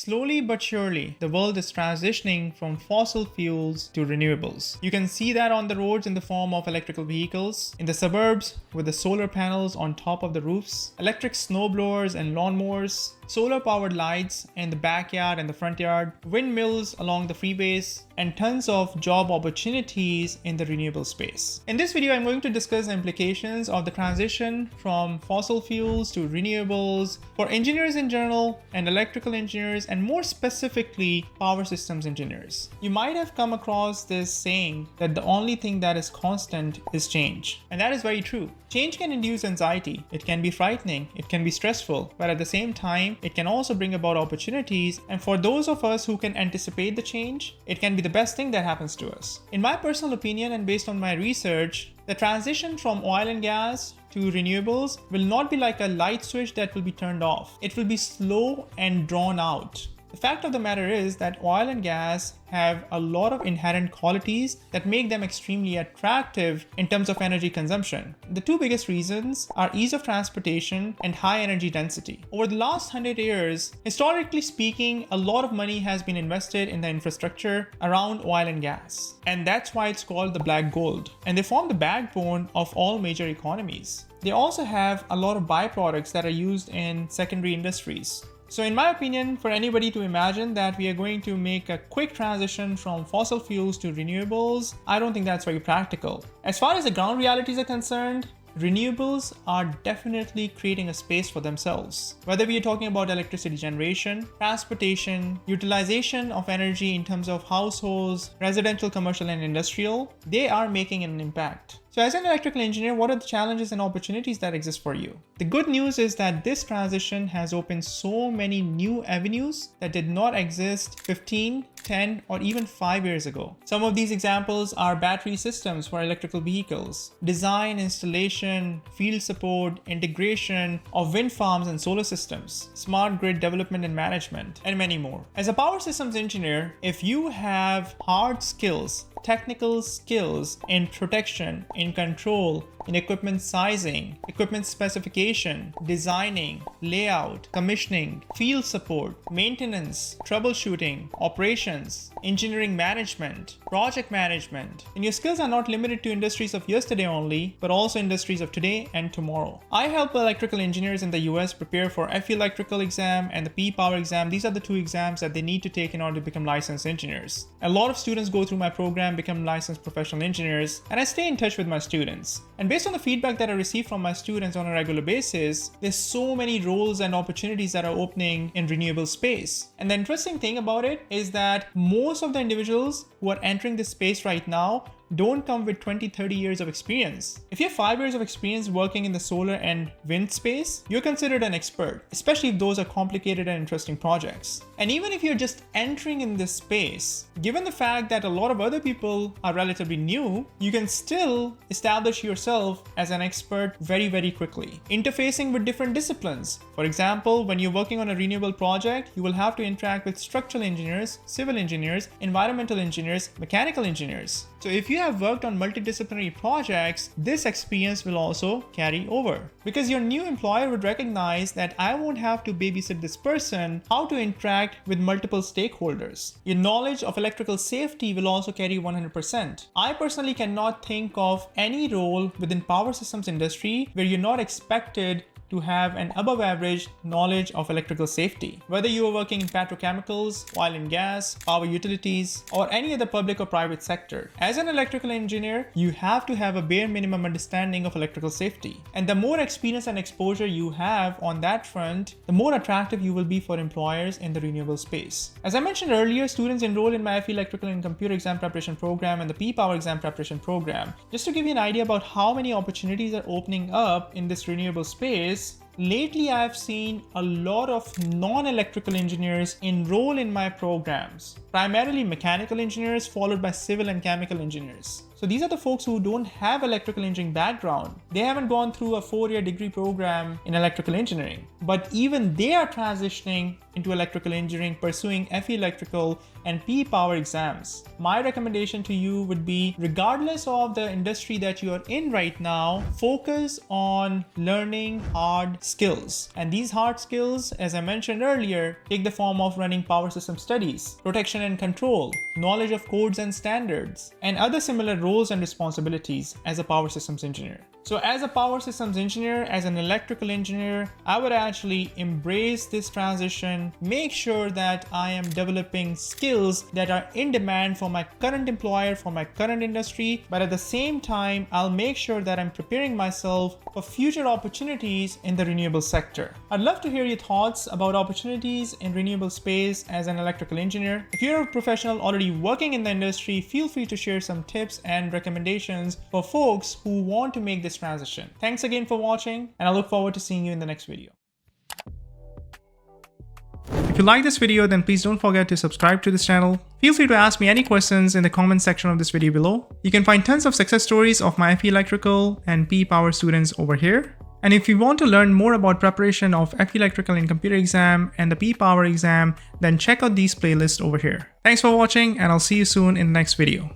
Slowly but surely, the world is transitioning from fossil fuels to renewables. You can see that on the roads in the form of electrical vehicles, in the suburbs with the solar panels on top of the roofs, electric snowblowers and lawnmowers, solar-powered lights in the backyard and the front yard, windmills along the freeways, and tons of job opportunities in the renewable space. In this video, I'm going to discuss the implications of the transition from fossil fuels to renewables for engineers in general and electrical engineers, and more specifically, power systems engineers. You might have come across this saying that the only thing that is constant is change. And that is very true. Change can induce anxiety. It can be frightening. It can be stressful. But at the same time, it can also bring about opportunities. And for those of us who can anticipate the change, it can be the best thing that happens to us. In my personal opinion, and based on my research, the transition from oil and gas to renewables will not be like a light switch that will be turned off. It will be slow and drawn out. The fact of the matter is that oil and gas have a lot of inherent qualities that make them extremely attractive in terms of energy consumption. The two biggest reasons are ease of transportation and high energy density. Over the last 100 years, historically speaking, a lot of money has been invested in the infrastructure around oil and gas. And that's why it's called the black gold. And they form the backbone of all major economies. They also have a lot of byproducts that are used in secondary industries. So in my opinion, for anybody to imagine that we are going to make a quick transition from fossil fuels to renewables, I don't think that's very practical. As far as the ground realities are concerned, renewables are definitely creating a space for themselves. Whether we are talking about electricity generation, transportation, utilization of energy in terms of households, residential, commercial, and industrial, they are making an impact. So as an electrical engineer, what are the challenges and opportunities that exist for you? The good news is that this transition has opened so many new avenues that did not exist 15, 10, or even 5 years ago. Some of these examples are battery systems for electrical vehicles, design, installation, field support, integration of wind farms and solar systems, smart grid development and management, and many more. As a power systems engineer, if you have hard skills, technical skills in protection, in control, in equipment sizing, equipment specification, designing, layout, commissioning, field support, maintenance, troubleshooting, operations, engineering management, project management. And your skills are not limited to industries of yesterday only, but also industries of today and tomorrow. I help electrical engineers in the US prepare for FE electrical exam and the P power exam. These are the two exams that they need to take in order to become licensed engineers. A lot of students go through my program, become licensed professional engineers, and I stay in touch with my students. And based on the feedback that I receive from my students on a regular basis, there's so many roles and opportunities that are opening in renewable space. And the interesting thing about it is that most of the individuals who are entering this space right now don't come with 20-30 years of experience. If you have 5 years of experience working in the solar and wind space, you're considered an expert, especially if those are complicated and interesting projects. And even if you're just entering in this space, given the fact that a lot of other people are relatively new, you can still establish yourself as an expert very, very quickly. Interfacing with different disciplines. For example, when you're working on a renewable project, you will have to interact with structural engineers, civil engineers, environmental engineers, mechanical engineers. So if you have worked on multidisciplinary projects, this experience will also carry over. Because your new employer would recognize that I won't have to babysit this person, how to interact with multiple stakeholders. Your knowledge of electrical safety will also carry 100%. I personally cannot think of any role within power systems industry where you're not expected to have an above average knowledge of electrical safety. Whether you are working in petrochemicals, oil and gas, power utilities, or any other public or private sector. As an electrical engineer, you have to have a bare minimum understanding of electrical safety. And the more experience and exposure you have on that front, the more attractive you will be for employers in the renewable space. As I mentioned earlier, students enroll in my FE electrical and computer exam preparation program and the P power exam preparation program. Just to give you an idea about how many opportunities are opening up in this renewable space, lately, I've seen a lot of non-electrical engineers enroll in my programs, primarily mechanical engineers followed by civil and chemical engineers. So these are the folks who don't have electrical engineering background. They haven't gone through a 4-year degree program in electrical engineering, but even they are transitioning into electrical engineering, pursuing FE electrical and P power exams. My recommendation to you would be, regardless of the industry that you are in right now, focus on learning hard skills. And these hard skills, as I mentioned earlier, take the form of running power system studies, protection and control, knowledge of codes and standards, and other similar roles and responsibilities as a power systems engineer. So as a power systems engineer, as an electrical engineer, I would actually embrace this transition, make sure that I am developing skills that are in demand for my current employer, for my current industry, but at the same time, I'll make sure that I'm preparing myself for future opportunities in the renewable sector. I'd love to hear your thoughts about opportunities in renewable space as an electrical engineer. If you're a professional already working in the industry, feel free to share some tips and recommendations for folks who want to make this transition. Thanks again for watching, and I look forward to seeing you in the next video. If you like this video, then please don't forget to subscribe to this channel. Feel free to ask me any questions in the comment section of this video below. You can find tons of success stories of my FE Electrical and PE Power students over here. And if you want to learn more about preparation of FE Electrical and Computer exam and the PE Power exam, then check out these playlists over here. Thanks for watching, and I'll see you soon in the next video.